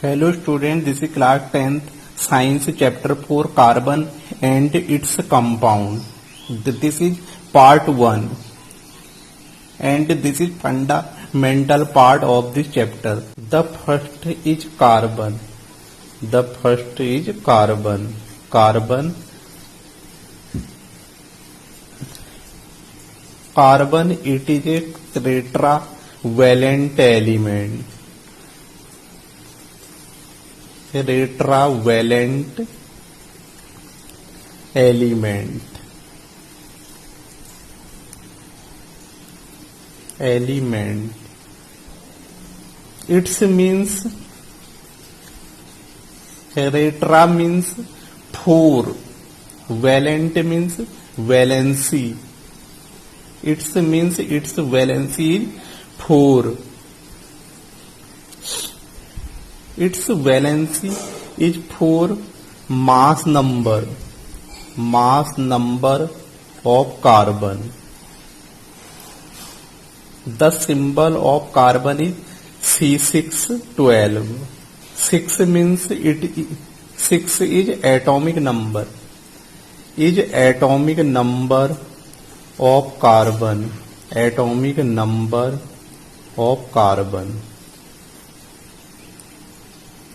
Hello student, this is class 10th science chapter 4 carbon and its compound. This is part 1 and this is fundamental part of this chapter. The first is carbon. Carbon, it is a tetravalent element. Tetravalent element. It means tetra means 4, valent means valency. It means its valency is 4. Its valency is 4 mass number of carbon. The symbol of carbon is C612. 6 means 6 is atomic number. Is atomic number of carbon. Atomic number of carbon.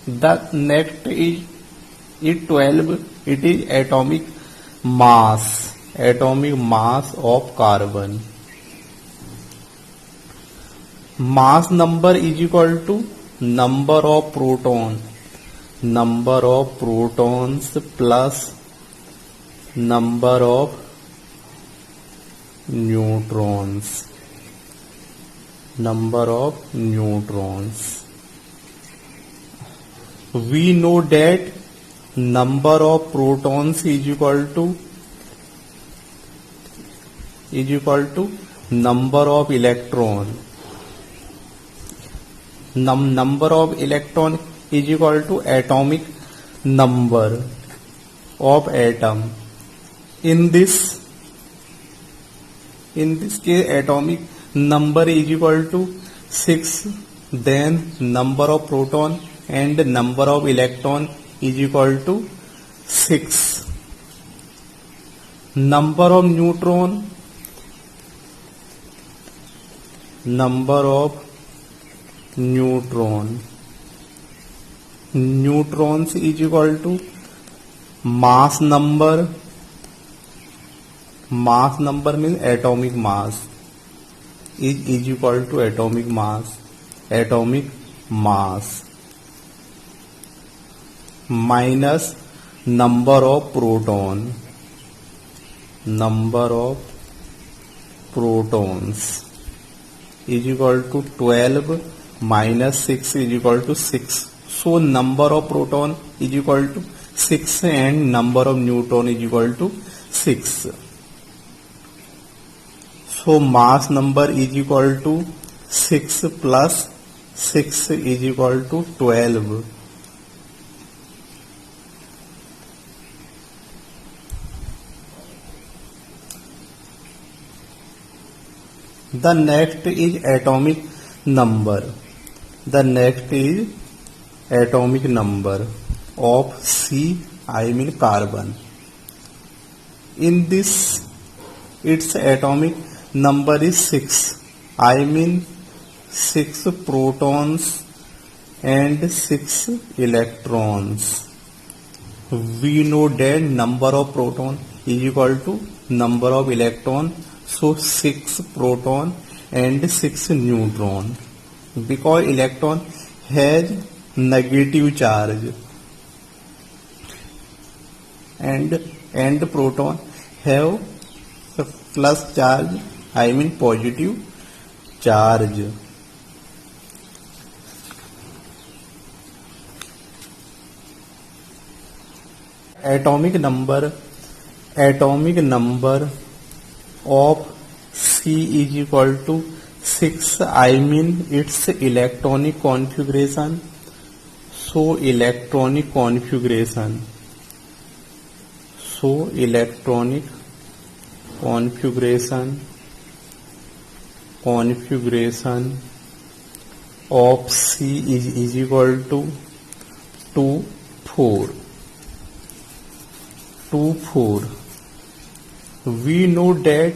The next is 12. It is atomic mass. Atomic mass of carbon. Mass number is equal to number of protons. Number of protons plus number of neutrons. Number of neutrons. We know that number of protons is equal to number of electron. Number of electron is equal to atomic number of atom. In this case, atomic number is equal to 6. Then number of proton and number of electron is equal to 6. Number of neutron. Neutrons is equal to mass number. Mass number means atomic mass. Is equal to atomic mass. Atomic mass minus number of proton. Number of protons is equal to 12 minus 6 is equal to 6. So number of proton is equal to 6 and number of neutron is equal to 6. So mass number is equal to 6 plus 6 is equal to 12. The next is atomic number. The next is atomic number of carbon. In this, its atomic number is 6. 6 protons and 6 electrons. We know that number of proton is equal to number of electron. So 6 proton and 6 neutron. Because electron has negative charge and proton have plus charge, positive charge. Atomic number of C is equal to 6. Its electronic configuration. So electronic configuration of C is equal to 2 4 2 4. We know that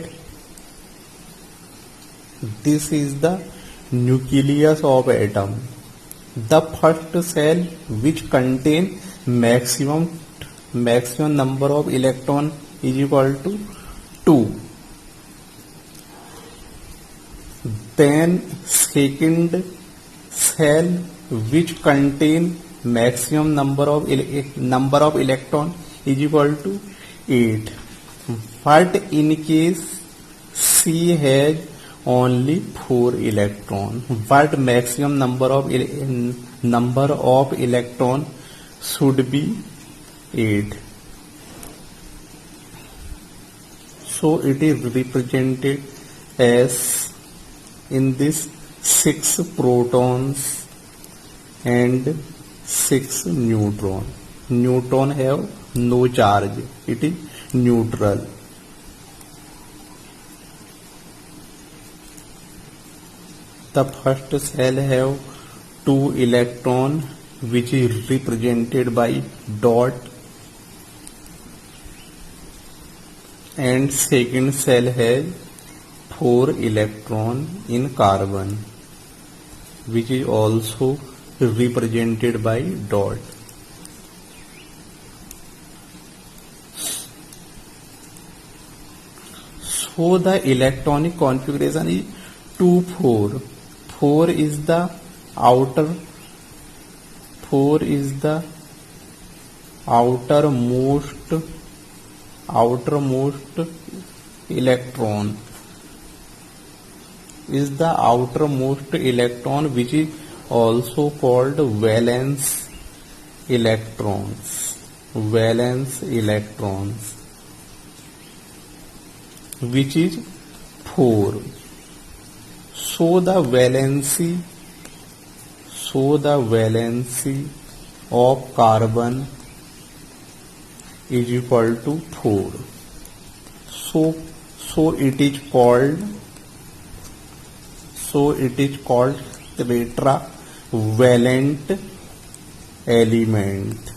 this is the nucleus of atom. The first cell which contain maximum number of electron is equal to 2. Then second cell which contain maximum number of electron is equal to 8. But in case C has only 4 electron, but maximum number of electron should be 8. So it is represented as in this 6 protons and 6 neutron. Neutron have no charge. It is neutral. The first cell have 2 electron which is represented by dot, and second cell has 4 electron in carbon which is also represented by dot. So the electronic configuration is 2 4. 4 is the outermost electron, is the outermost electron which is also called valence electrons, which is 4. So the valency of carbon is equal to 4. So it is called tetravalent element.